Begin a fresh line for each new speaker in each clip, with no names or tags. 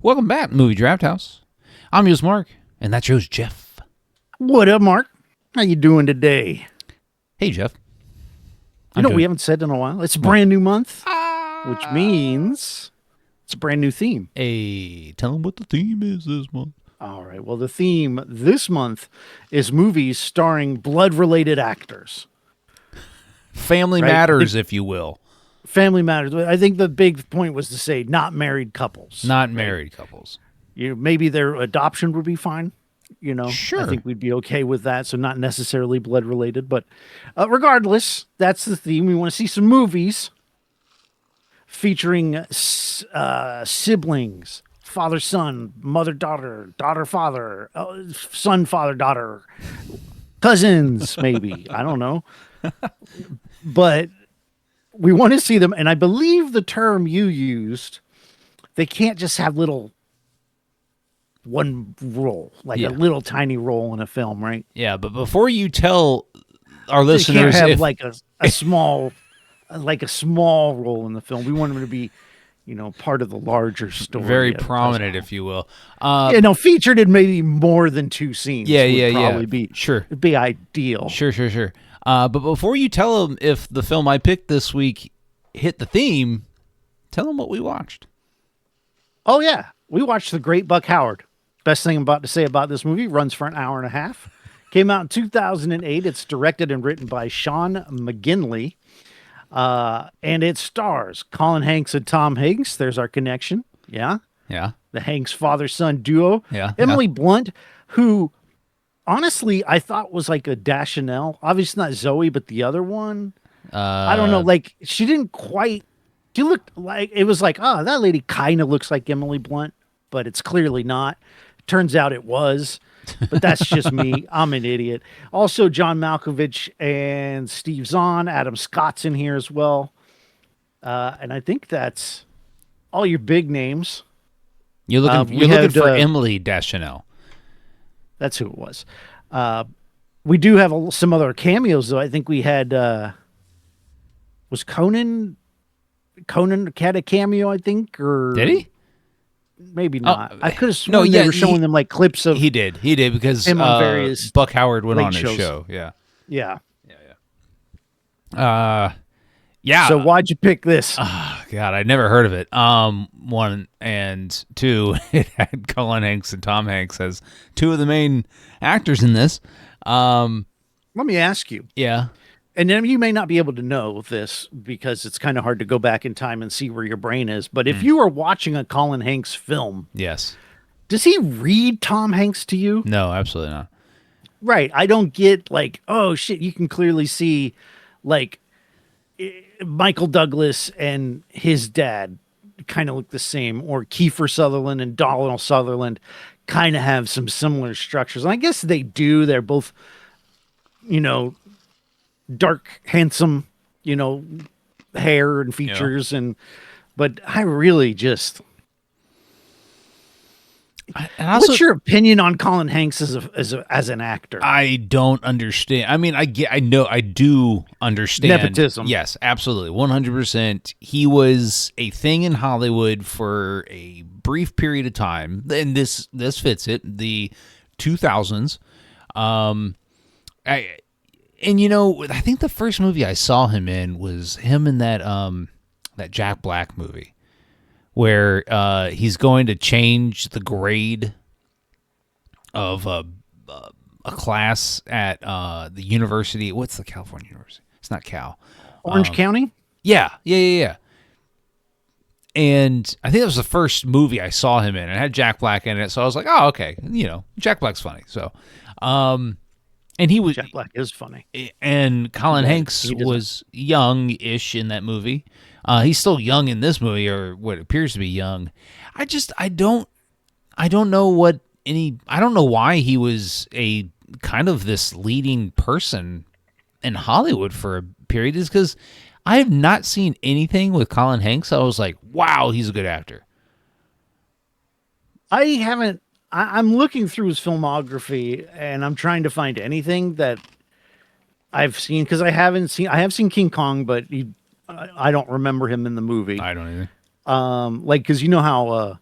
Welcome back, Movie Draft House. I'm yours, Mark, and that show's Jeff.
What up, Mark? How you doing today?
Hey, Jeff.
We haven't said in a while. It's a brand new month, which means it's a brand new theme.
Hey, tell them what the theme is this month.
All right. Well, the theme this month is movies starring blood-related actors.
Family Matters, if you will.
Family Matters. I think the big point was to say not married couples.
Not married couples.
Maybe their adoption would be fine.
Sure.
I think we'd be okay with that. So not necessarily blood related, but regardless, that's the theme. We want to see some movies featuring siblings, father, son, mother, daughter, daughter, father, son, father, daughter, cousins, maybe. I don't know. But we want to see them. And I believe the term you used, they can't just have one role, a little tiny role in a film, right?
Yeah, but before you tell our listeners,
can't have a small role in the film. We want them to be, part of the larger story.
Very prominent, if you will.
Featured in maybe more than two scenes. Probably be
sure.
It'd be ideal.
Sure. But before you tell them if the film I picked this week hit the theme, tell them what we watched.
Oh yeah, we watched The Great Buck Howard. Best thing I'm about to say about this movie, runs for an hour and a half. Came out in 2008. It's directed and written by Sean McGinley. And it stars Colin Hanks and Tom Hanks. There's our connection. Yeah.
Yeah.
The Hanks father-son duo.
Yeah.
Emily Blunt, who honestly I thought was like a Deschanel. Obviously not Zoe, but the other one. I don't know. She didn't quite. She looked like, it was like, oh, that lady kind of looks like Emily Blunt, but it's clearly not. Turns out it was, but that's just me. I'm an idiot. Also, John Malkovich and Steve Zahn. Adam Scott's in here as well. And I think that's all your big names.
You're looking for Emily Deschanel.
That's who it was. We do have some other cameos, though. I think we had, was Conan had a cameo, I think, or
did he?
Maybe not. I could have sworn they were showing them clips of.
He did because
him on various
Buck Howard went on his
shows.
show. Yeah.
So why'd you pick this?
God, I'd never heard of it. One and two, it had Colin Hanks and Tom Hanks as two of the main actors in this.
Let me ask you.
Yeah.
And then you may not be able to know this because it's kind of hard to go back in time and see where your brain is. But if you are watching a Colin Hanks film,
yes,
does he read Tom Hanks to you?
No, absolutely not.
Right. I don't get oh shit, you can clearly see Michael Douglas and his dad kind of look the same, or Kiefer Sutherland and Donald Sutherland kind of have some similar structures. And I guess they do. They're both, dark, handsome, hair and features, but I really just. What's your opinion on Colin Hanks as an actor?
I don't understand. I mean, I do understand
nepotism.
Yes, absolutely, 100%. He was a thing in Hollywood for a brief period of time, and this fits it. The 2000s. I think the first movie I saw him in was him in that Jack Black movie where he's going to change the grade of a class at the university. What's the California University? It's not Cal.
Orange County?
Yeah. And I think that was the first movie I saw him in. It had Jack Black in it, so I was like, oh, okay. Jack Black's funny. So, and
Jack Black is funny.
And Colin Hanks was young-ish in that movie. He's still young in this movie, or what appears to be young. I don't know I don't know why he was a kind of this leading person in Hollywood for a period. Is because I have not seen anything with Colin Hanks. I was like, wow, he's a good actor.
I haven't. I'm looking through his filmography and I'm trying to find anything that I've seen, because I have seen King Kong, but I don't remember him in the movie.
I don't either.
Because you know how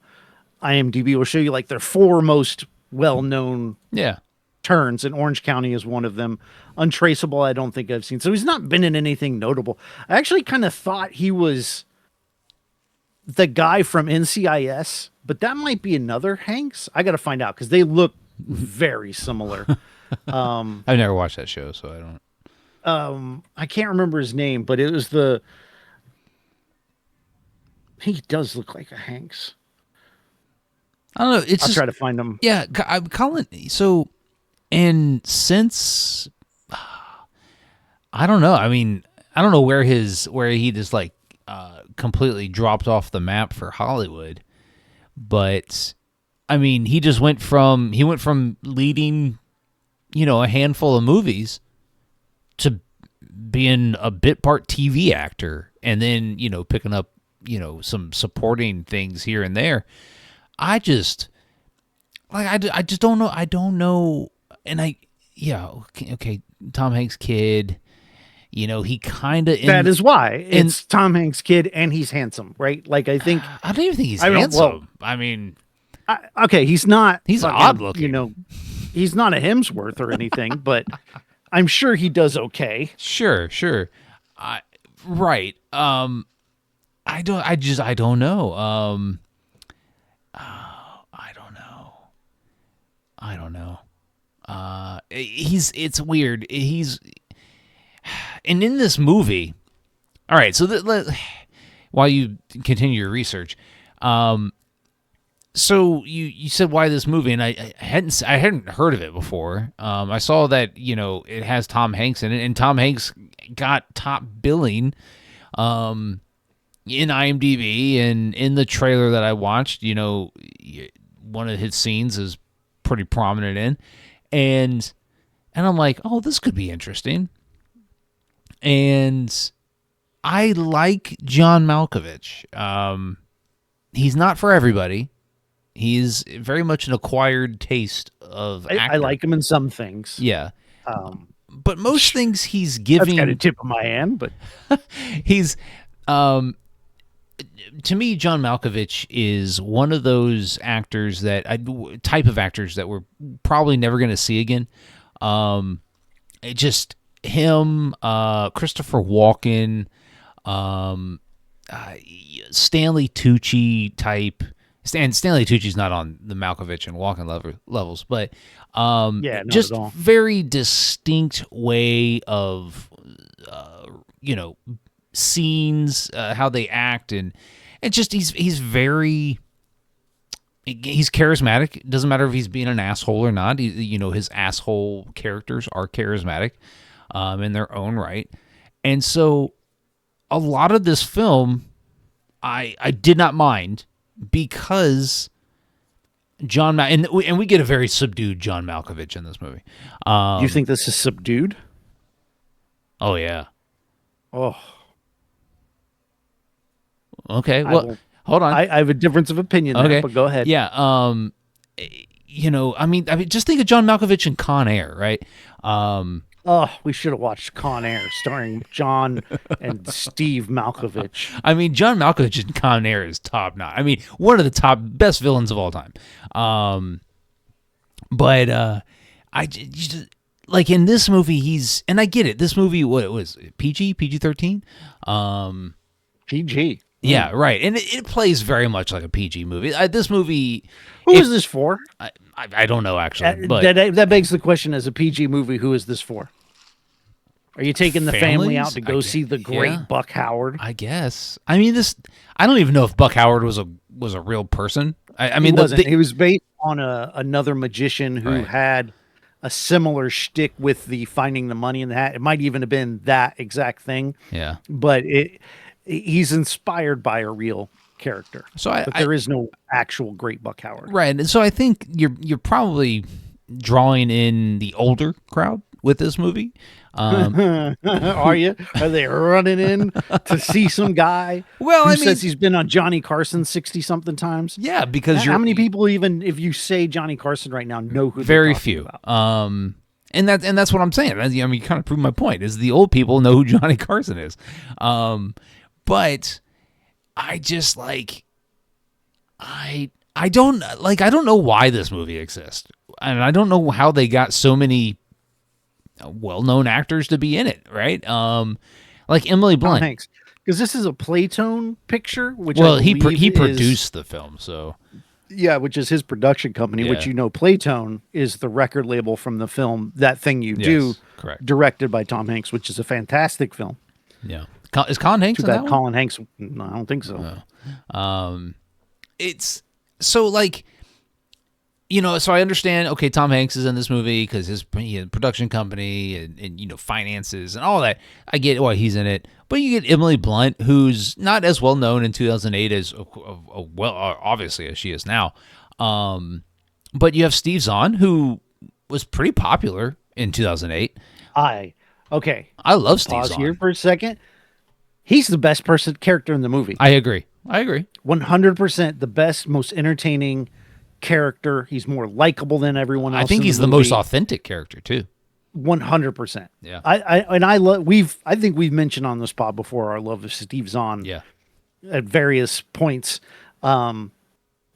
IMDb will show you like their 4 most well-known
Yeah.
turns, and Orange County is one of them. Untraceable, I don't think I've seen. So he's not been in anything notable. I actually kind of thought he was the guy from NCIS, but that might be another Hanks. I got to find out because they look very similar.
I've never watched that show, so I don't.
I can't remember his name, but it was he does look like a Hanks.
I don't know. I'll
try to find him.
Yeah, Colin. So, and since I don't know. I mean, I don't know where he just like completely dropped off the map for Hollywood, but I mean, he went from leading, a handful of movies to being a bit part TV actor, and then picking up some supporting things here and there. I just don't know. I don't know. And okay. Tom Hanks' kid, he kind of.
That is why it's Tom Hanks' kid, and he's handsome, right? Like I think
I don't even think he's handsome. I mean,
okay, he's not.
He's odd looking.
He's not a Hemsworth or anything, but I'm sure he does okay.
Sure. Right. I don't know. I don't know. It's weird. And in this movie, all right. So while you continue your research, so you said why this movie, and I hadn't heard of it before. I saw that it has Tom Hanks in it, and Tom Hanks got top billing, in IMDb, and in the trailer that I watched, one of his scenes is pretty prominent in, and I'm like, oh, this could be interesting. And I like John Malkovich. He's not for everybody. He's very much an acquired taste of actor.
I like him in some things.
Yeah. But most things he's giving...
That's kind of tip of my hand, but...
he's... to me, John Malkovich is one of those actors type of actors that we're probably never going to see again. Just him, Christopher Walken, Stanley Tucci type. Stanley Tucci's not on the Malkovich and Walken levels, but just
at all.
Very distinct way of scenes, how they act, and just he's very charismatic. It doesn't matter if he's being an asshole or not. His asshole characters are charismatic in their own right. And so a lot of this film I did not mind, because and we get a very subdued John Malkovich in this movie.
You think this is subdued?
Oh yeah.
Oh.
Okay. Well, hold on.
I have a difference of opinion there, but go ahead.
Yeah. I mean, just think of John Malkovich in Con Air, right?
We should have watched Con Air, starring John and Steve Malkovich.
I mean, John Malkovich in Con Air is top notch. I mean, one of the best villains of all time. But I just, like in this movie, and I get it. This movie, what it was, PG-13?
PG.
Yeah, right. And it plays very much like a PG movie. This movie...
Who is this for?
I don't know, actually. But
that begs the question, as a PG movie, who is this for? Are you taking the family out to go see the great Buck Howard?
I guess. I mean, I don't even know if Buck Howard was a real person. I mean,
he wasn't. He was based on another magician who had a similar shtick with the finding the money in the hat. It might even have been that exact thing.
Yeah.
But he's inspired by a real character. But there is no actual great Buck Howard.
Right. And so I think you're probably drawing in the older crowd with this movie.
Are you? Are they running in to see some guy who says he's been on Johnny Carson 60-something times?
Yeah, because
how many people, even if you say Johnny Carson right now, know who?
Very few. About? And that's what I'm saying. I mean, you kind of proved my point. Is the old people know who Johnny Carson is. But I just like I don't know why this movie exists, and I don't know how they got so many well-known actors to be in it, right? Like Emily
Tom
Blunt.
Hanks, because this is a Playtone picture, which
Well,
I
he
believe
produced the film, so
which is his production company. Which
yeah.
Playtone is the record label from the film That Thing You Do,
Yes, correct.
directed by Tom Hanks, which is a fantastic film.
Yeah, is Colin Hanks
Too
in that
bad
one?
Colin Hanks. No, I don't think so.
It's so like, so I understand. Okay, Tom Hanks is in this movie because his production company and finances and all that. I get why he's in it, but you get Emily Blunt, who's not as well known in 2008 as obviously as she is now. But you have Steve Zahn, who was pretty popular in 2008.
Okay.
I love Steve
Pause
Zahn.
here for a second. He's the best character in the movie.
I agree.
100% the best, most entertaining character. He's more likable than everyone else.
I think he's the most authentic character too.
100%.
Yeah.
I think we've mentioned on this pod before our love of Steve Zahn.
Yeah.
At various points. And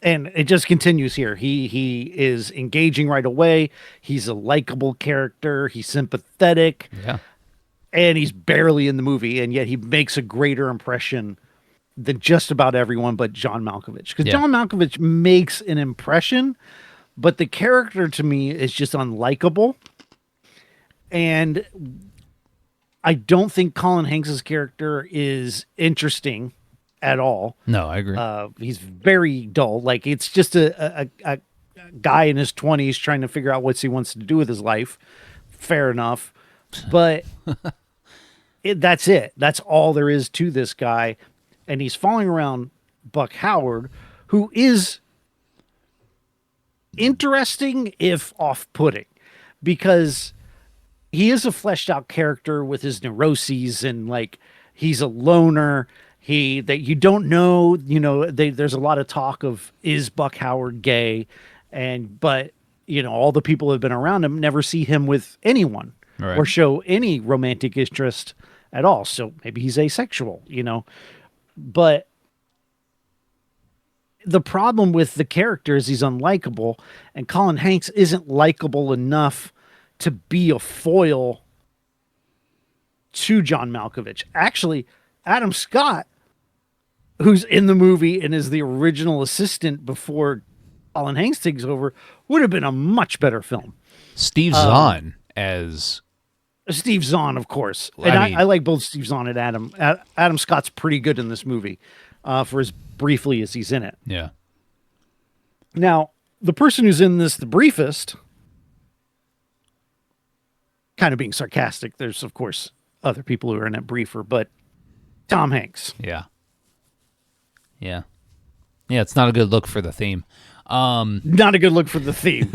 it just continues here. He is engaging right away. He's a likable character. He's sympathetic.
Yeah.
And he's barely in the movie, and yet he makes a greater impression than just about everyone but John Malkovich. Because John Malkovich makes an impression, but the character to me is just unlikable. And I don't think Colin Hanks's character is interesting at all.
No, I agree.
He's very dull. Like, it's just a guy in his 20s trying to figure out what he wants to do with his life. Fair enough. But that's it. That's all there is to this guy. And he's following around Buck Howard, who is interesting if off-putting, because he is a fleshed out character with his neuroses, and like, he's a loner. That you don't know, there's a lot of talk of, is Buck Howard gay? But all the people who have been around him never see him with anyone. Right. Or show any romantic interest at all. So maybe he's asexual, But the problem with the character is he's unlikable, and Colin Hanks isn't likable enough to be a foil to John Malkovich. Actually, Adam Scott, who's in the movie and is the original assistant before Colin Hanks takes over, would have been a much better film.
Steve Zahn as
Steve Zahn, of course. And I like both Steve Zahn and Adam. Adam Scott's pretty good in this movie, for as briefly as he's in it.
Yeah.
Now, the person who's in this the briefest, kind of being sarcastic, there's, of course, other people who are in it briefer, but Tom Hanks.
Yeah. Yeah. Yeah, it's not a good look for the theme.
Not a good look for the theme.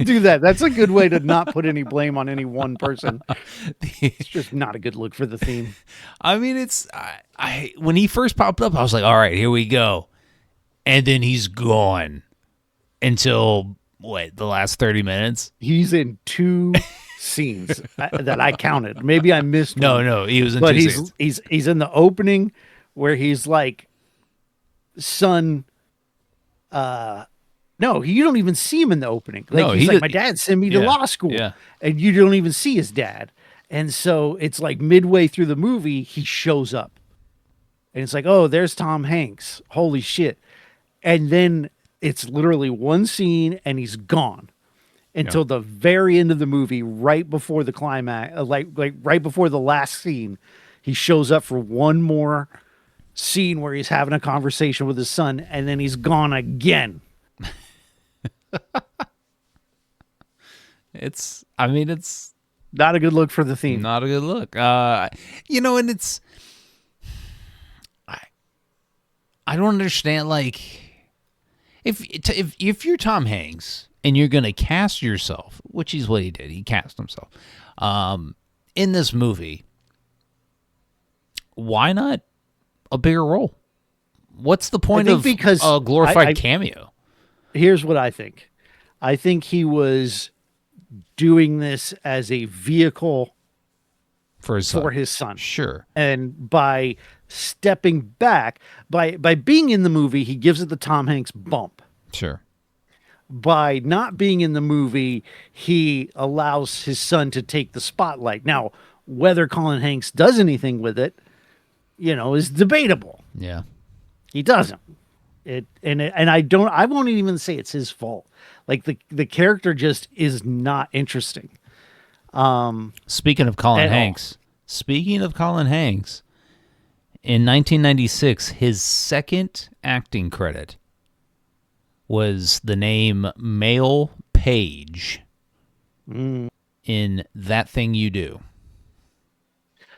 Do that. That's a good way to not put any blame on any one person. It's just not a good look for the theme.
I mean, it's I when he first popped up, I was like, all right, here we go. And then he's gone until the last 30 minutes?
He's in 2 scenes that I counted. Maybe I missed one.
No, he was in 2 scenes.
He's in the opening where he's like, son, no, you don't even see him in the opening. Like, he's like, my dad sent me to law school.
Yeah.
And you don't even see his dad. And so it's like midway through the movie, he shows up. And it's like, oh, there's Tom Hanks. Holy shit. And then it's literally one scene and he's gone until the very end of the movie, right before the climax, like right before the last scene. He shows up for one more scene where he's having a conversation with his son, and then he's gone again.
It's
not a good look for the theme.
Not a good look. And it's, I don't understand. Like, if you're Tom Hanks and you're gonna cast yourself, which is what he did, he cast himself, in this movie, why not a bigger role? What's the point of a glorified cameo? Here's
what I think. I think he was doing this as a vehicle
for his son.
For his son.
Sure.
And by stepping back by being in the movie, he gives it the Tom Hanks bump.
Sure.
By not being in the movie, he allows his son to take the spotlight. Now, whether Colin Hanks does anything with it, is debatable.
Yeah.
He doesn't. I won't even say it's his fault. Like the character just is not interesting.
Speaking of Colin Hanks, in 1996, his second acting credit was the name Male Page in That Thing You Do.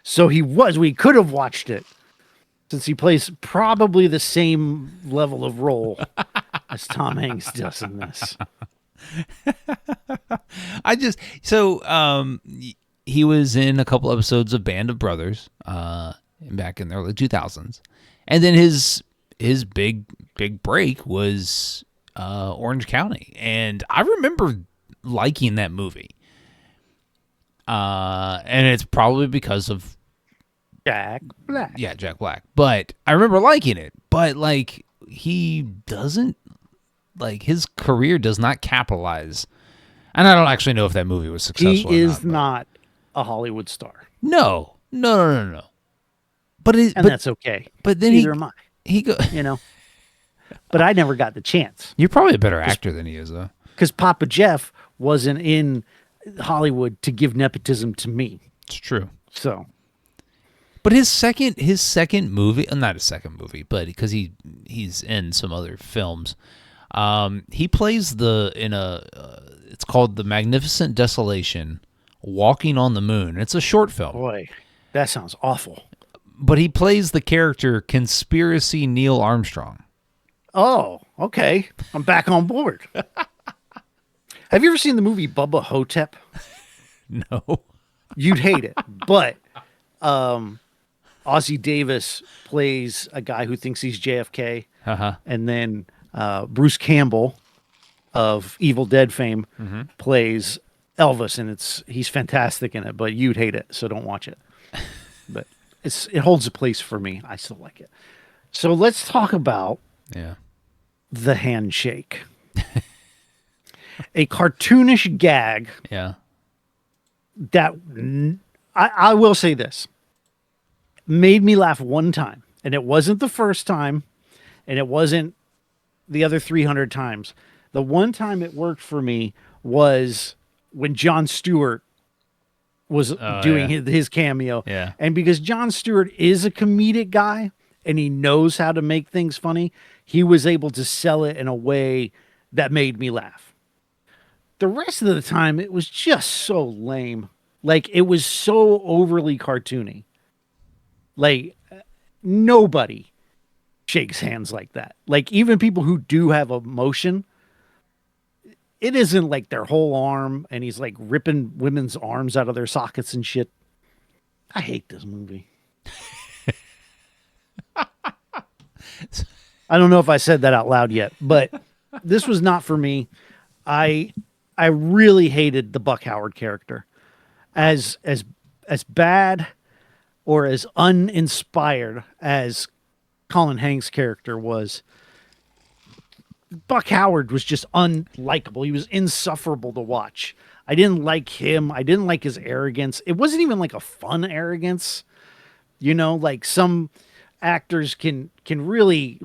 So we could have watched it, since he plays probably the same level of role as Tom Hanks does in this.
He was in a couple episodes of Band of Brothers back in the early 2000s. And then his big break was Orange County. And I remember liking that movie. And it's probably because of
Jack Black.
Yeah, Jack Black. But I remember liking it. But he doesn't, his career does not capitalize. And I don't actually know if that movie was successful.
He is not a Hollywood star.
No. But
that's okay.
But then
neither am I. But I never got the chance.
You're probably a better actor than he is, though.
Because Papa Jeff wasn't in Hollywood to give nepotism to me.
It's true.
So,
but his second movie, not his second movie, but because he's in some other films, he plays it's called The Magnificent Desolation, Walking on the Moon. It's a short film.
Boy, that sounds awful.
But he plays the character Conspiracy Neil Armstrong.
Oh, okay. I'm back on board. Have you ever seen the movie Bubba Hotep?
No.
You'd hate it. But Ossie Davis plays a guy who thinks he's JFK.
Uh-huh.
And then Bruce Campbell of Evil Dead fame plays Elvis, and he's fantastic in it, but you'd hate it, so don't watch it. But it holds a place for me. I still like it. So let's talk about the handshake. A cartoonish gag.
Yeah.
That I will say this. Made me laugh one time, and it wasn't the first time, and it wasn't the other 300 times. The one time it worked for me was when Jon Stewart was doing his cameo.
Yeah.
And because Jon Stewart is a comedic guy and he knows how to make things funny, he was able to sell it in a way that made me laugh. The rest of the time, it was just so lame. It was so overly cartoony. Nobody shakes hands like that. Even people who do have emotion, it isn't like their whole arm and he's ripping women's arms out of their sockets and shit. I hate this movie. I don't know if I said that out loud yet, but this was not for me. I really hated the Buck Howard character. As bad or as uninspired as Colin Hanks' character was, Buck Howard was just unlikable. He was insufferable to watch. I didn't like him. I didn't like his arrogance. It wasn't even a fun arrogance. Some actors can really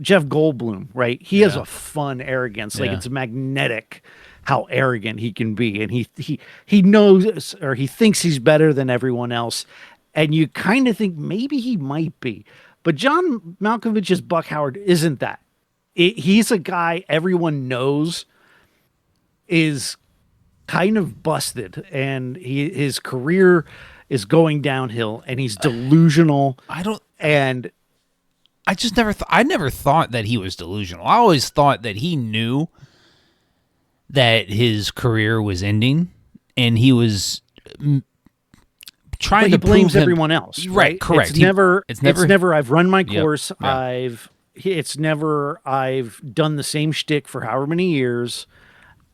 Jeff Goldblum, right? He has a fun arrogance. It's magnetic how arrogant he can be. And he knows, or he thinks he's better than everyone else. And you kind of think maybe he might be. But John Malkovich's Buck Howard isn't that. He's a guy everyone knows is kind of busted, and his career is going downhill, and he's delusional. I
never thought that he was delusional. I always thought that he knew that his career was ending, and he was trying to
blame everyone else. Right?
Correct.
It's never. I've run my course.
Yep.
It's never I've done the same shtick for however many years.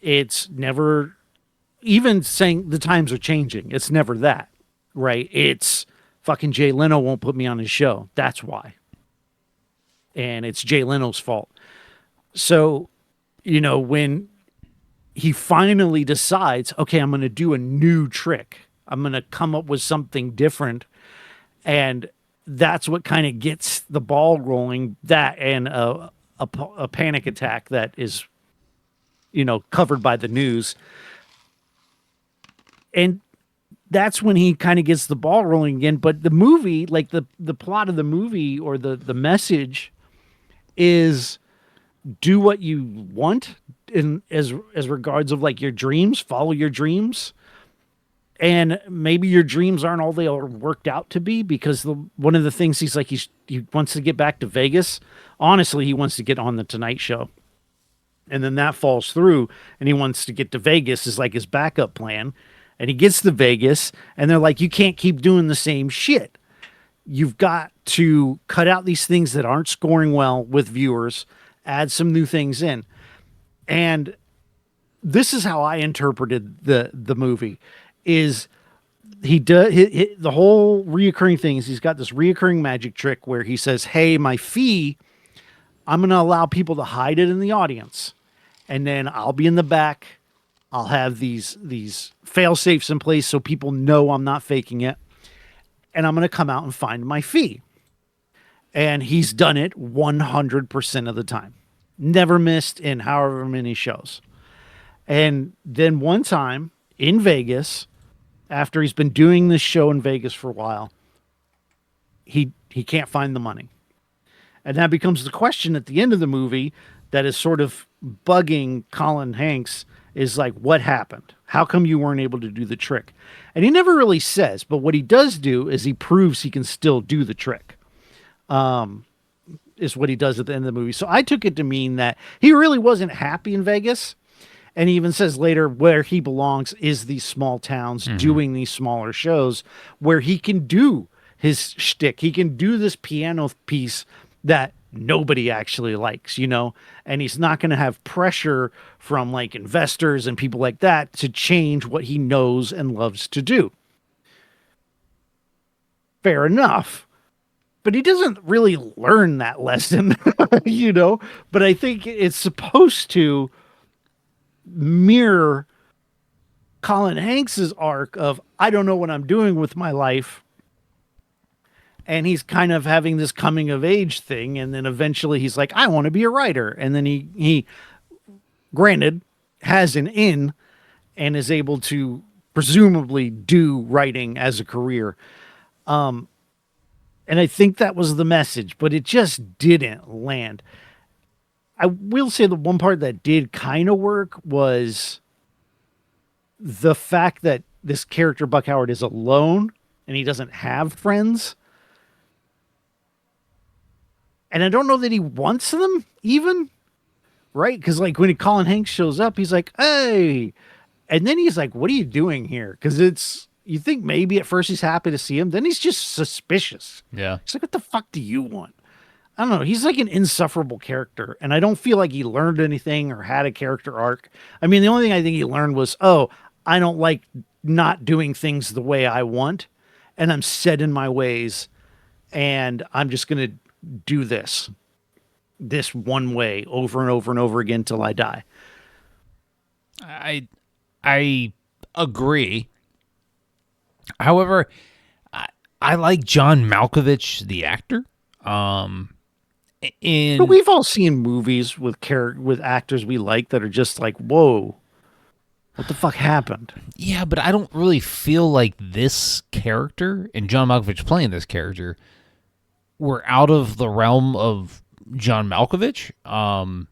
It's never even saying the times are changing. It's never that, right? It's fucking Jay Leno won't put me on his show. That's why. And it's Jay Leno's fault. So, when he finally decides, okay, I'm going to do a new trick. I'm going to come up with something different. And that's what kind of gets the ball rolling. That and a panic attack that is, covered by the news. And that's when he kind of gets the ball rolling again. But the movie, like the plot of the movie or the message is do what you want in as regards of like your dreams, follow your dreams. And maybe your dreams aren't all they are worked out to be, because one of the things he's like, he wants to get back to Vegas. Honestly, he wants to get on the Tonight Show. And then that falls through and he wants to get to Vegas is like his backup plan. And he gets to Vegas and they're like, you can't keep doing the same shit. You've got to cut out these things that aren't scoring well with viewers, add some new things in. And this is how I interpreted the movie is he does the whole reoccurring thing is he's got this reoccurring magic trick where he says, hey, my fee, I'm going to allow people to hide it in the audience. And then I'll be in the back. I'll have these fail safes in place so people know I'm not faking it. And I'm going to come out and find my fee. And he's done it 100% of the time. Never missed in however many shows. And then one time in Vegas, after he's been doing this show in Vegas for a while, he can't find the money. And that becomes the question at the end of the movie that is sort of bugging Colin Hanks is like, what happened? How come you weren't able to do the trick? And he never really says, but what he does do is he proves he can still do the trick. Is what he does at the end of the movie. So I took it to mean that he really wasn't happy in Vegas. And he even says later where he belongs is these small towns doing these smaller shows where he can do his shtick. He can do this piano piece that nobody actually likes, and he's not going to have pressure from like investors and people like that to change what he knows and loves to do. Fair enough. But he doesn't really learn that lesson, but I think it's supposed to mirror Colin Hanks's arc of, I don't know what I'm doing with my life. And he's kind of having this coming of age thing. And then eventually he's like, I want to be a writer. And then he granted has an in and is able to presumably do writing as a career. And I think that was the message, but it just didn't land. I will say the one part that did kind of work was the fact that this character, Buck Howard, is alone and he doesn't have friends. And I don't know that he wants them even, right? Because like when Colin Hanks shows up, he's like, hey. And then he's like, what are you doing here? Because you think maybe at first he's happy to see him. Then he's just suspicious.
Yeah.
He's like, what the fuck do you want? I don't know. He's like an insufferable character. And I don't feel like he learned anything or had a character arc. I mean, the only thing I think he learned was, I don't like not doing things the way I want. And I'm set in my ways. And I'm just going to do this one way over and over and over again till I die.
I agree. However, I like John Malkovich, the actor. But
we've all seen movies with actors we like that are just like, whoa, what the fuck happened?
Yeah, but I don't really feel like this character and John Malkovich playing this character were out of the realm of John Malkovich and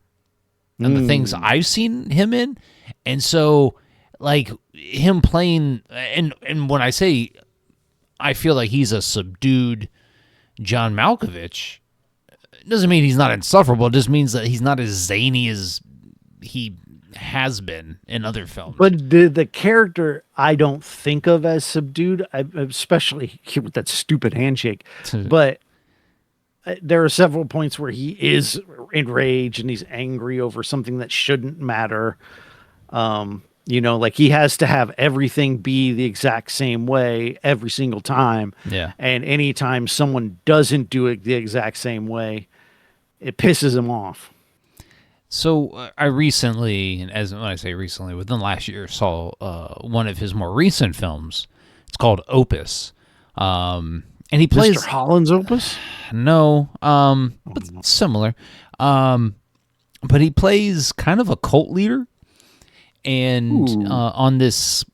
the things I've seen him in. And so, like, him playing, and when I say I feel like he's a subdued John Malkovich, it doesn't mean he's not insufferable. It just means that he's not as zany as he has been in other films.
But the character I don't think of as subdued, especially with that stupid handshake. But there are several points where he is enraged and he's angry over something that shouldn't matter. Like he has to have everything be the exact same way every single time.
Yeah.
And anytime someone doesn't do it the exact same way, it pisses him off.
So I recently, and as when I say recently, within the last year, saw one of his more recent films. It's called Opus, and he plays
Mr. Holland's Opus.
No, but similar. But he plays kind of a cult leader, and on this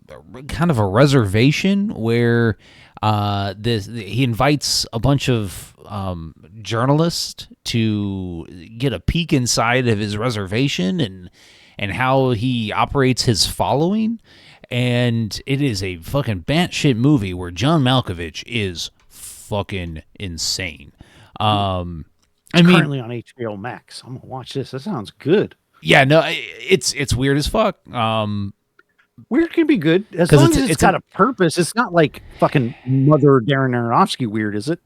kind of a reservation where he invites a bunch of journalists to get a peek inside of his reservation and how he operates his following. And it is a fucking batshit movie where John Malkovich is fucking insane. I mean,
currently on HBO Max. I'm gonna watch this. That sounds good.
Yeah, no, it's weird as fuck.
Weird can be good as long as it's got a purpose. It's not like fucking Mother Darren Aronofsky weird, is it?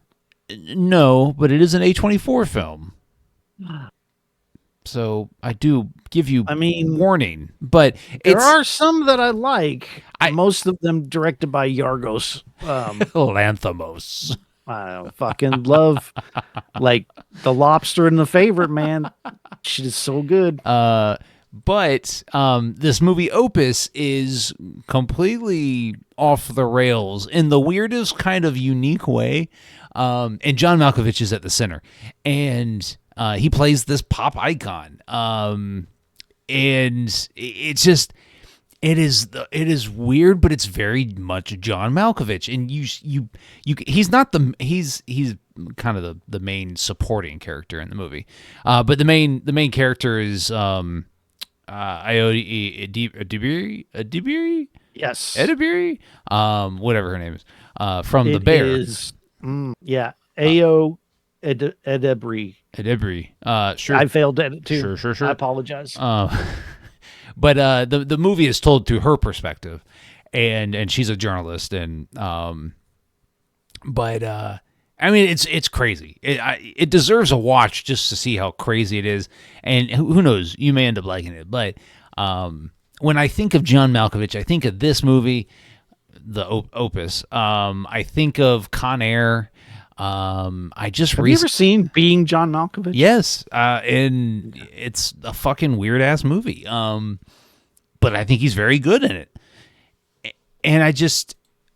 No, but it is an A24 film. So I do give you warning. But
there are some that I like. Most of them directed by Yorgos
Lanthimos.
I fucking love like The Lobster and The Favorite, man. Shit is so good.
But this movie Opus is completely off the rails in the weirdest kind of unique way. And John Malkovich is at the center. And he plays this pop icon. And it's just it is weird, but it's very much John Malkovich. And he's kind of the main supporting character in the movie. But the main character is Ayoade Edebiri?
Yes.
Edebiri? Whatever her name is. From The Bear.
Is, Ayo Edebiri.
Edebiri. Sure.
I failed at it too.
Sure.
I apologize.
But the movie is told through her perspective, and she's a journalist, and but I mean it's crazy. It deserves a watch just to see how crazy it is, and who knows, you may end up liking it. But when I think of John Malkovich, I think of this movie, the Opus. I think of Con Air. Have you ever seen Being John Malkovich? Yes, and it's a fucking weird ass movie. But I think he's very good in it. And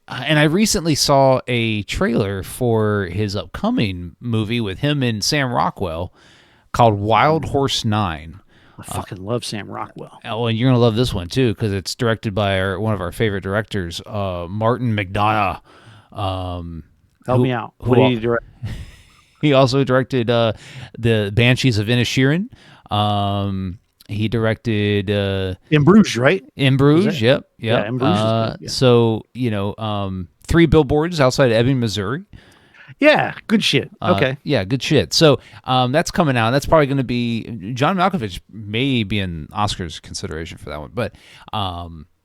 I recently saw a trailer for his upcoming movie with him and Sam Rockwell called Wild Horse 9.
I fucking love Sam Rockwell.
Oh, and you're gonna love this one too because it's directed by one of our favorite directors, Martin McDonagh.
Help me out. What did he direct?
He also directed the Banshees of Inisherin. He directed
In Bruges, right?
In Bruges, yep.
Yeah, In Bruges. Yeah.
So 3 Billboards Outside of Ebbing, Missouri.
Yeah, good shit. Okay.
Yeah, good shit. So that's coming out. That's probably going to be John Malkovich may be in Oscars consideration for that one, but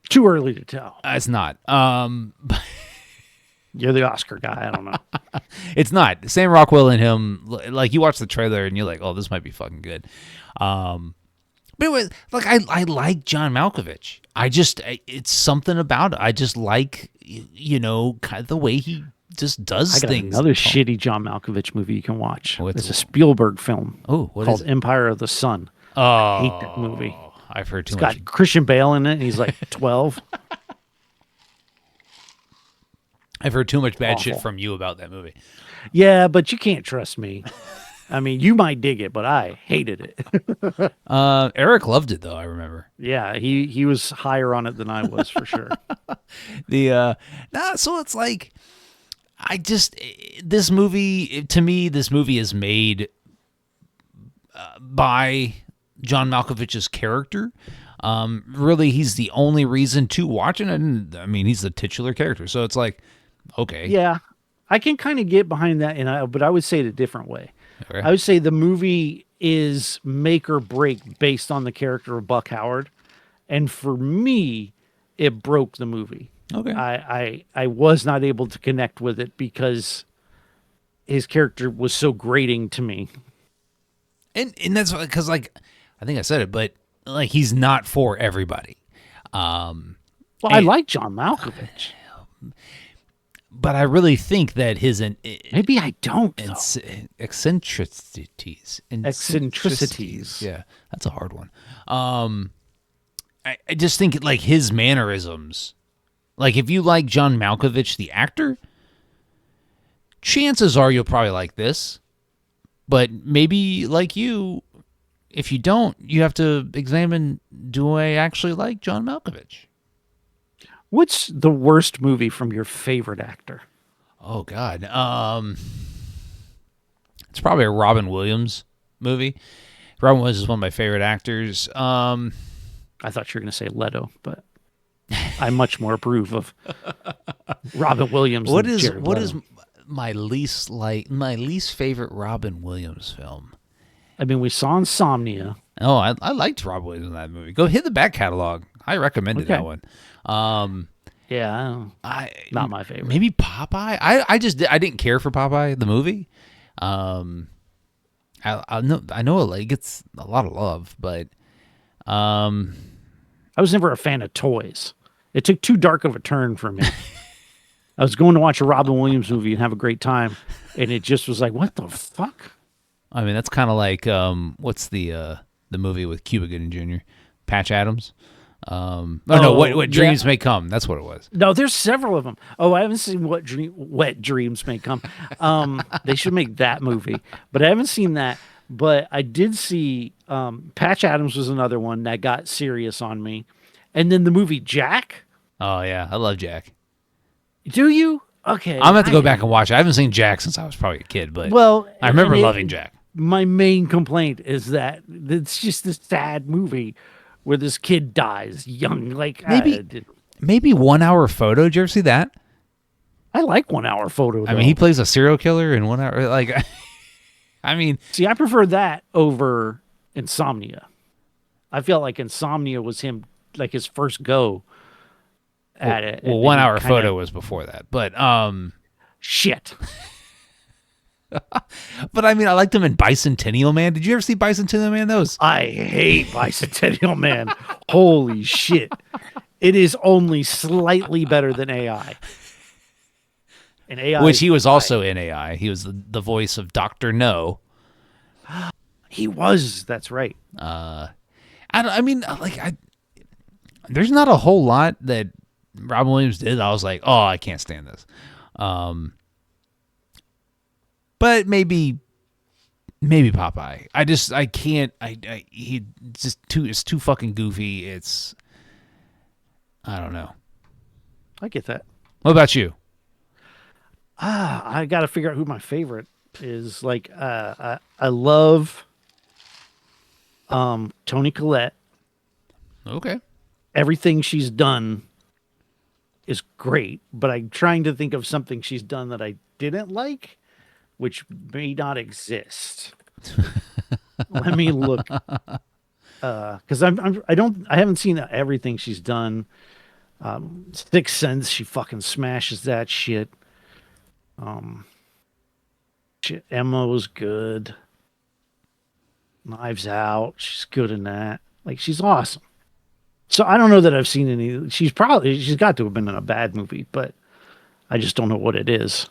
too early to tell.
It's not.
You're the Oscar guy. I don't know.
It's not. Sam Rockwell and him, like you watch the trailer and you're like, oh, this might be fucking good. But it was like I like John Malkovich. It's something about it. I just like kind of the way he just does things.
Another shitty John Malkovich movie you can watch. It's a
Spielberg
film.
Oh, what
called
is it?
Empire of the Sun.
Oh,
I hate that movie.
I've heard too
much.
It's
got Christian Bale in it, and he's like 12.
I've heard too much bad shit from you about that movie.
Yeah, but you can't trust me. I mean, you might dig it, but I hated it.
Eric loved it, though, I remember.
Yeah, he was higher on it than I was, for sure.
So it's like, this movie, to me, this movie is made by John Malkovich's character. Really, he's the only reason to watch it. And I mean, he's the titular character. So it's like, okay.
Yeah, I can kind of get behind that, but I would say it a different way.
Okay.
I would say the movie is make or break based on the character of Buck Howard. And for me, it broke the movie.
Okay.
I was not able to connect with it because his character was so grating to me.
And that's because, like, I think I said it, but like, he's not for everybody.
Well, I like John Malkovich.
But I really think that his
Maybe I don't.
eccentricities. Yeah, that's a hard one. I just think like his mannerisms. Like if you like John Malkovich, the actor, chances are you'll probably like this. But maybe like you, if you don't, you have to examine, do I actually like John Malkovich?
What's the worst movie from your favorite actor?
Oh God. It's probably a Robin Williams movie. Robin Williams is one of my favorite actors.
I thought you were going to say Leto, but I much more approve of Robin Williams.
What is my least favorite Robin Williams film?
I mean, we saw Insomnia.
Oh, I liked Robin Williams in that movie. Go hit the back catalog. I recommended that one.
Yeah, not my favorite.
Maybe Popeye. I didn't care for Popeye the movie. I know it gets a lot of love, but
I was never a fan of toys. It took too dark of a turn for me. I was going to watch a Robin Williams movie and have a great time, and it just was like, what the fuck?
I mean, that's kind of like what's the movie with Cuba Gooding Jr., Patch Adams. What Dreams May Come. That's what it was.
No, there's several of them. Oh, I haven't seen Wet Dreams May Come. They should make that movie, but I haven't seen that. But I did see Patch Adams was another one that got serious on me, and then the movie Jack.
Oh yeah, I love Jack.
Do you? Okay,
I'm gonna have to go back and watch it. I haven't seen Jack since I was probably a kid, but I remember loving Jack.
My main complaint is that it's just a sad movie where this kid dies young. Like
maybe 1 Hour Photo. Did you ever see that?
I like 1 Hour Photo.
I mean, he plays a serial killer in 1 hour. Like, I mean,
see, I prefer that over Insomnia. I feel like Insomnia was him, like his first go at it.
Well, 1 Hour Photo was before that, but
shit.
But I mean, I liked him in Bicentennial Man. Did you ever see Bicentennial Man?
I hate Bicentennial Man. Holy shit. It is only slightly better than AI. And AI,
which he was also in AI. He was the voice of Dr. No.
He was. That's right.
There's not a whole lot that Robin Williams did. I was like, oh, I can't stand this. But maybe Popeye. I can't. It's too fucking goofy. I don't know.
I get that.
What about you?
I got to figure out who my favorite is. Like, I love Toni Collette.
Okay.
Everything she's done is great, but I'm trying to think of something she's done that I didn't like, which may not exist. Let me look, because I haven't seen everything she's done. Sixth Sense, she fucking smashes that shit. Emma was good. Knives Out, she's good in that. Like, she's awesome. So I don't know that I've seen any. She's got to have been in a bad movie, but I just don't know what it is.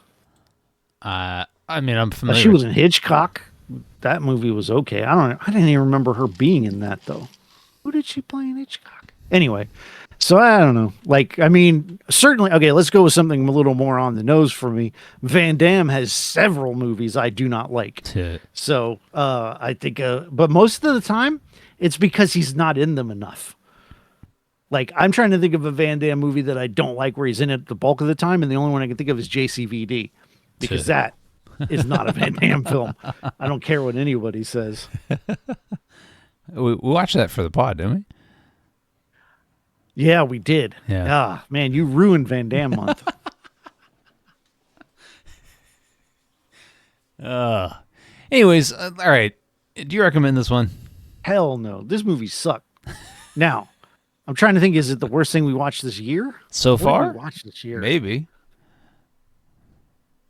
I mean, I'm familiar.
She was in Hitchcock. That movie was okay. I didn't even remember her being in that though. Who did she play in Hitchcock? Anyway, so I don't know. Like, I mean, certainly. Okay, let's go with something a little more on the nose for me. Van Damme has several movies I do not like. So I think, but most of the time, it's because he's not in them enough. Like, I'm trying to think of a Van Damme movie that I don't like where he's in it the bulk of the time, and the only one I can think of is JCVD, because that is not a Van Damme film. I don't care what anybody says.
We watched that for the pod, didn't we?
Yeah, we did.
Yeah.
Ah, man, you ruined Van Damme month.
Anyways, all right. Do you recommend this one?
Hell no. This movie sucked. Now, I'm trying to think, is it the worst thing we watched this year?
So far?
What did we watch this year?
Maybe.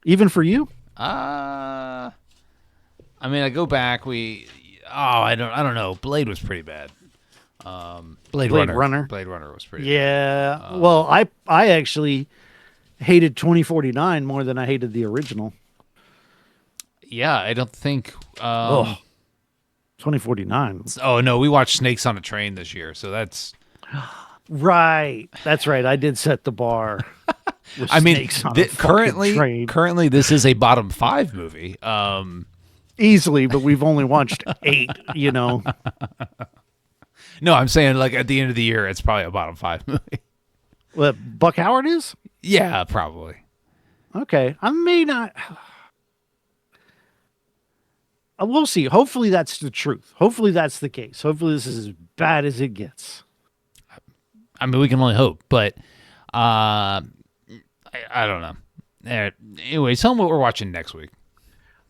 Even for you?
I mean, I go back. I don't know. Blade was pretty bad. Blade Runner. Blade Runner was pretty.
Yeah. Well, I actually hated 2049 more than I hated the original.
Yeah, I don't think.
2049.
Oh no, we watched Snakes on a Train this year, so that's
right. That's right. I did set the bar.
I mean, currently this is a bottom 5 movie.
Easily, but we've only watched 8. You know.
No, I'm saying like at the end of the year, it's probably a bottom 5 movie.
What, Buck Howard is?
Yeah, probably.
Okay, I may not. We'll see. Hopefully that's the truth. Hopefully that's the case. Hopefully this is as bad as it gets.
I mean, we can only hope, but I don't know. Anyway, tell them what we're watching next week.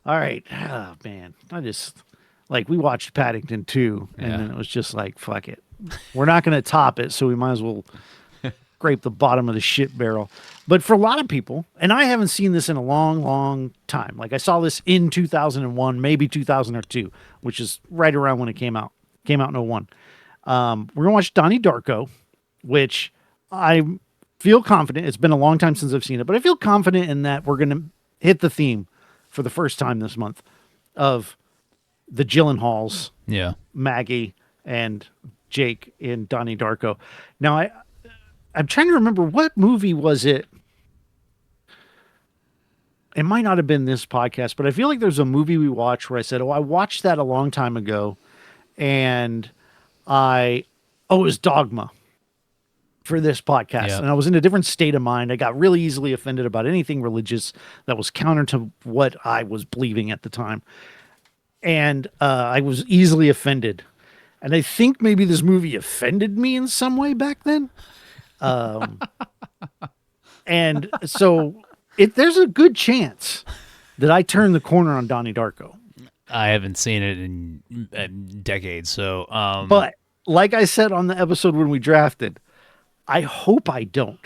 All right. Oh, man. We watched Paddington 2, and then it was just like, fuck it. We're not going to top it, so we might as well scrape the bottom of the shit barrel. But for a lot of people, and I haven't seen this in a long, long time. Like, I saw this in 2001, maybe 2002, which is right around when it came out. Came out in 01. We're going to watch Donnie Darko, which I feel confident. It's been a long time since I've seen it, but I feel confident in that we're going to hit the theme for the first time this month of the Gyllenhaals, Maggie, and Jake in Donnie Darko. Now, I'm trying to remember, what movie was it? It might not have been this podcast, but I feel like there's a movie we watched where I said, I watched that a long time ago. And it was Dogma for this podcast.
Yeah.
And I was in a different state of mind. I got really easily offended about anything religious that was counter to what I was believing at the time. And I was easily offended. And I think maybe this movie offended me in some way back then. And so there's a good chance that I turn the corner on Donnie Darko.
I haven't seen it in decades. So,
but like I said on the episode when we drafted, I hope I don't.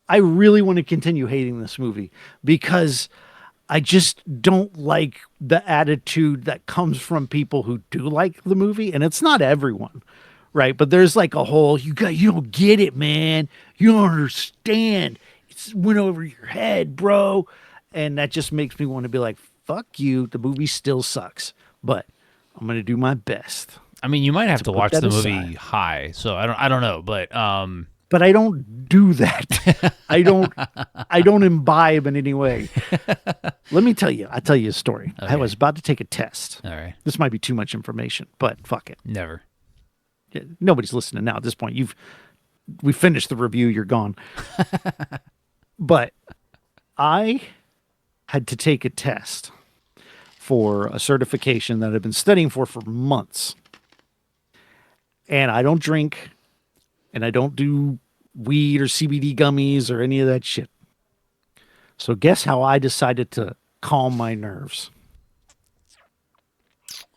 I really want to continue hating this movie because I just don't like the attitude that comes from people who do like the movie. And it's not everyone, right? But there's like a whole, you don't get it, man. You don't understand. It went over your head, bro. And that just makes me want to be like, fuck you. The movie still sucks, but I'm going to do my best.
I mean, you might have to watch the movie high. So I don't know, but
I don't do that. I don't imbibe in any way. Let me tell you. I'll tell you a story. Okay. I was about to take a test.
All right.
This might be too much information, but fuck it.
Never.
Nobody's listening now at this point. We finished the review. You're gone. But I had to take a test for a certification that I've been studying for months. And I don't drink, and I don't do weed or CBD gummies or any of that shit. So guess how I decided to calm my nerves?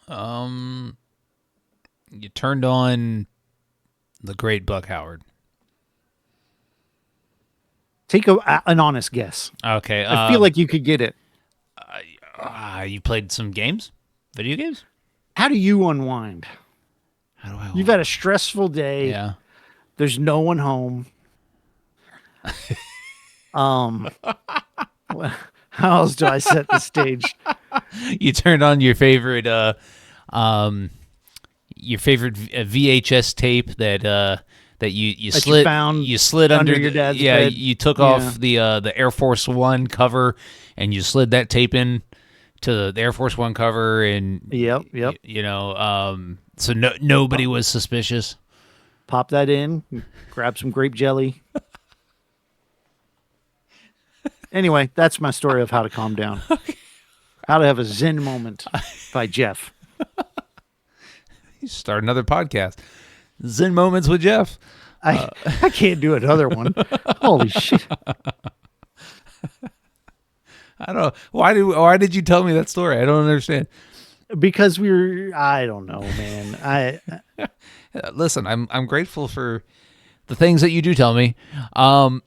You turned on the great Buck Howard.
Take an honest guess.
Okay.
I feel like you could get it.
You played some games? Video games?
How do you unwind?
How do I unwind?
You've had a stressful day.
Yeah.
There's no one home. How else do I set the stage?
You turned on your favorite VHS tape that you slid under
your dad's
yeah
bed.
You took off the Air Force One cover and you slid that tape in to the Air Force One cover and
yep
so nobody was suspicious.
Pop that in, grab some grape jelly. Anyway, that's my story of how to calm down. How to have a Zen moment by Jeff.
You start another podcast. Zen Moments with Jeff.
I can't do another one. Holy shit.
I don't know. Why did you tell me that story? I don't understand.
Because I don't know, man.
Listen, I'm grateful for the things that you do tell me. I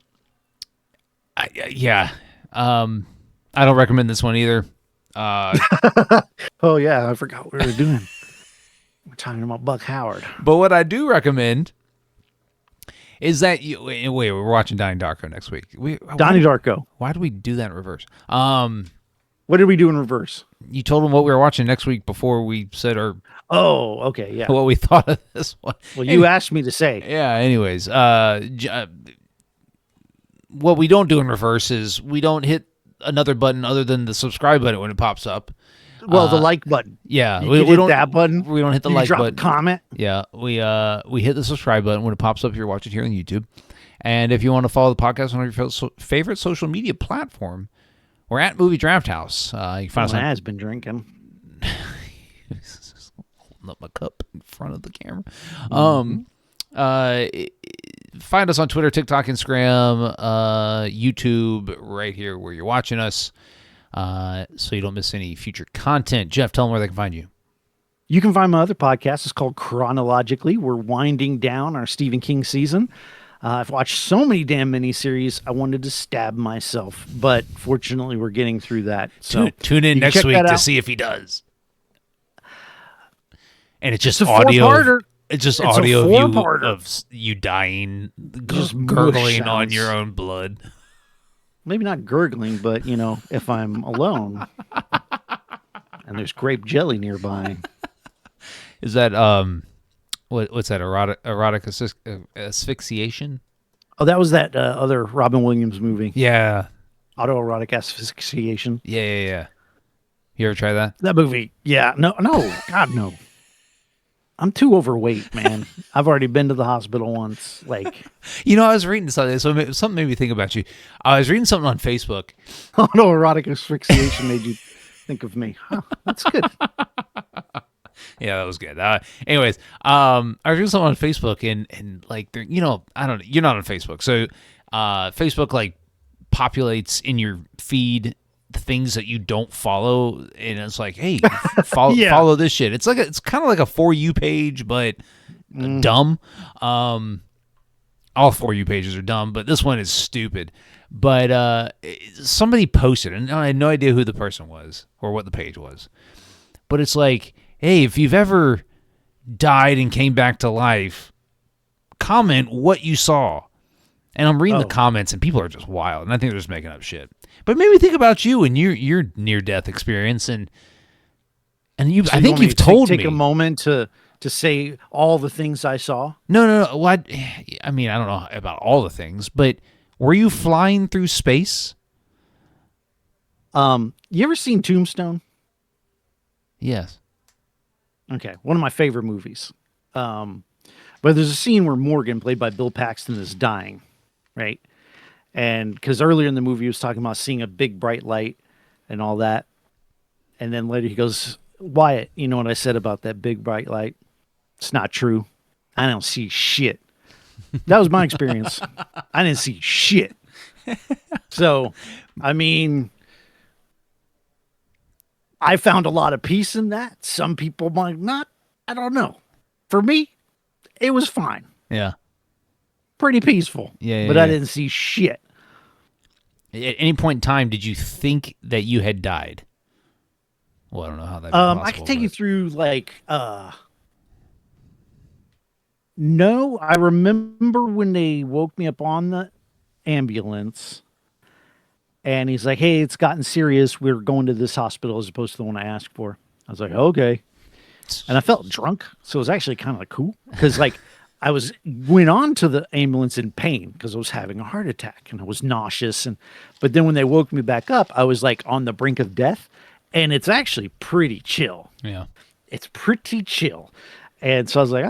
don't recommend this one either.
Oh yeah, I forgot what we were doing. We're talking about Buck Howard.
But what I do recommend is that you wait. We're watching Donnie Darko next week.
Donnie Darko.
Why do we do that in reverse?
What did we do in reverse?
You told them what we were watching next week before we said our.
Oh, okay, yeah.
What we thought of this one.
Well, you asked me to say.
Yeah. Anyways, what we don't do in reverse is we don't hit another button other than the subscribe button when it pops up.
Well, the like button.
Yeah,
we don't hit that button.
We don't hit the like button.
Comment.
Yeah, we hit the subscribe button when it pops up if you're watching here on YouTube. And if you want to follow the podcast on your favorite social media platform, we're at Movie Draft House. You can find us.
Has been drinking.
Holding up my cup in front of the camera. Find us on Twitter, TikTok, Instagram, YouTube, right here where you're watching us, so you don't miss any future content. Jeff, tell them where they can find you.
You can find my other podcast. It's called Chronologically. We're winding down our Stephen King season. I've watched so many damn miniseries, I wanted to stab myself, but fortunately we're getting through that. So
tune in next week to see if he does. And it's just audio. It's just audio of you dying, just gurgling on your own blood.
Maybe not gurgling, but, if I'm alone and there's grape jelly nearby.
Is that, what's that, erotic asphyxiation?
Oh, that was that other Robin Williams movie.
Yeah.
Autoerotic asphyxiation.
Yeah. You ever try that?
That movie. Yeah. No, God, no. I'm too overweight, man. I've already been to the hospital once. I
was reading something, so something made me think about you. I was reading something on Facebook.
Autoerotic asphyxiation made you think of me. Huh, that's good.
Yeah, that was good. Anyways, I was reading something on Facebook, and I don't know. You're not on Facebook, so Facebook populates in your feed things that you don't follow, and it's like, hey, follow this shit. It's kind of like a For You page, but dumb. All For You pages are dumb, but this one is stupid. But somebody posted, and I had no idea who the person was or what the page was, but it's like, hey, if you've ever died and came back to life, comment what you saw. And I'm reading the comments, and people are just wild, and I think they're just making up shit. But maybe think about you and your near-death experience, and you. So I think you've told me.
Take a moment to say all the things I saw.
No. Well, I mean, I don't know about all the things, but were you flying through space?
You ever seen Tombstone?
Yes.
Okay, one of my favorite movies. But there's a scene where Morgan, played by Bill Paxton, is dying, right? And because earlier in the movie he was talking about seeing a big bright light and all that, and then later he goes, Wyatt, you know what I said about that big bright light? It's not true. I don't see shit. That was my experience. I didn't see shit. So, I mean, I found a lot of peace in that. Some people might not. I don't know. For me, it was fine.
Yeah.
Pretty peaceful.
Yeah.
But I didn't see shit.
At any point in time, did you think that you had died? Well, I don't know how that.
I can take you through no, I remember when they woke me up on the ambulance, and he's like, "Hey, it's gotten serious. We're going to this hospital as opposed to the one I asked for." I was like, "Okay," and I felt drunk, so it was actually kind of cool because I went on to the ambulance in pain because I was having a heart attack and I was nauseous, but then when they woke me back up, I was on the brink of death, and it's actually pretty chill.
Yeah,
it's pretty chill. And so I was like,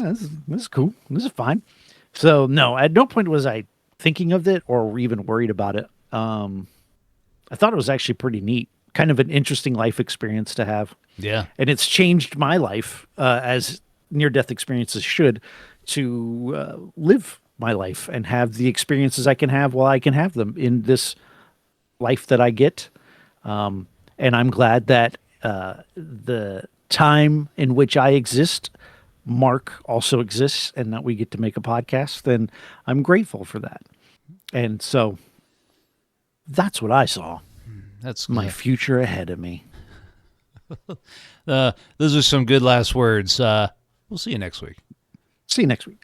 this is cool. This is fine. So no, at no point was I thinking of it or even worried about it. I thought it was actually pretty neat, kind of an interesting life experience to have.
Yeah.
And it's changed my life, as near-death experiences should, to live my life and have the experiences I can have while I can have them in this life that I get. And I'm glad that the time in which I exist, Mark also exists, and that we get to make a podcast, then I'm grateful for that. And so that's what I saw.
That's
my future ahead of me.
Those are some good last words. We'll see you next week.
See you next week.